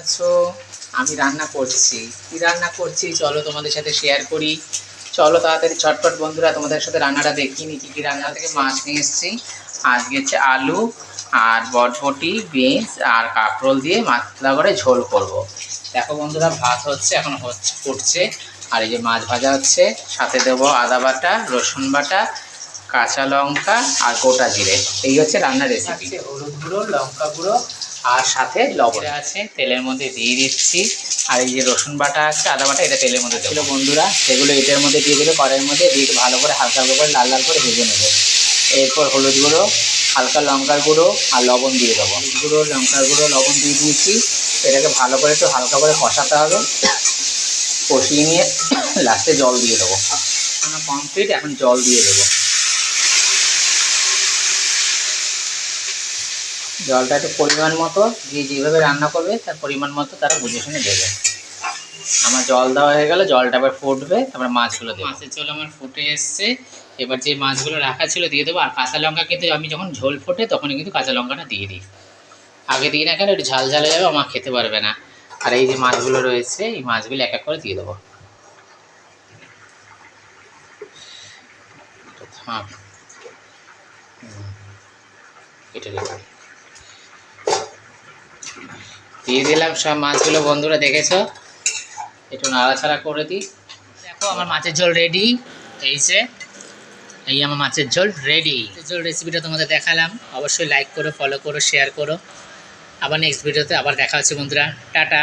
পাচ্ছ আমি রান্না করছি। কি রান্না করছি চলো তোমাদের সাথে শেয়ার করি। চলো তাড়াতাড়ি ঝটপট বন্ধুরা তোমাদের সাথে রান্নাটা দেখিয়ে নিই। কী রান্না থেকে মাছ নিয়ে এসেছি। আজকে হচ্ছে আলু আর বটবটি, বিনস আর কাঁকরোল দিয়ে মাছলা করে ঝোল করব। দেখো বন্ধুরা ভাত হচ্ছে, এখন ফুটছে। আর এই যে মাছ ভাজা হচ্ছে, সাথে দেবো আদা বাটা, রসুন বাটা, কাঁচা লঙ্কা আর গোটা জিরে। এই হচ্ছে রান্নার রেসিপি। হলুদ গুঁড়ো, লঙ্কা গুঁড়ো আর সাথে লবণ আছে, তেলের মধ্যে দিয়ে দিচ্ছি। আর এই যে রসুন বাটা আছে, আদা বাটা, এটা তেলের মধ্যে দেবো বন্ধুরা। সেগুলো এটার মধ্যে দিয়ে দেবে, কড়াইয়ের মধ্যে দিয়ে ভালো করে হালকা করে লাল লাল করে ভেজে নেবে। এরপর হলুদ গুঁড়ো, হালকা লঙ্কার গুঁড়ো আর লবণ দিয়ে দেবো। হলুদ গুঁড়ো, লঙ্কার গুঁড়ো, লবণ দিয়ে দিয়েছি। এটাকে ভালো করে একটু হালকা করে কষাতে হবে। কষিয়ে নিয়ে লাস্টে জল দিয়ে দেবো। কমপ্লিট, এখন জল দিয়ে দেবো। জলটা একটু পরিমাণ মতো দিয়ে, যেভাবে রান্না করবে তার পরিমাণ মতো তারা বুঝে শুনে দেবে। আমার জল দেওয়া হয়ে গেলে জলটা আবার ফুটবে, তারপরে মাছগুলো দেবো। মাছের ঝোল আমার ফুটে এসছে। এবার যে মাছগুলো রাখা ছিল দিয়ে দেবো। আর কাঁচা লঙ্কা কিন্তু আমি যখন ঝোল ফোটে তখনই কিন্তু কাঁচা লঙ্কাটা দিয়ে দিই। আগে দিই না কেন, একটু ঝাল ঝাল হয়ে যাবে, আমার খেতে পারবে না। আর এই যে মাছগুলো রয়েছে, এই মাছগুলো এক এক করে দিয়ে দেবো। থাক, এটা দিয়ে দিলাম সব মাছগুলো বন্ধুরা, দেখেছো। একটু নাড়াচাড়া করে দিই। দেখো আমার মাছের ঝোল রেডি। এই যে এই আমার মাছের ঝোল রেডি। ঝোল রেসিপিটা তোমাদের দেখালাম। অবশ্যই লাইক করো, ফলো করো, শেয়ার করো। আবার নেক্সট ভিডিওতে আবার দেখা হচ্ছে বন্ধুরা। টাটা।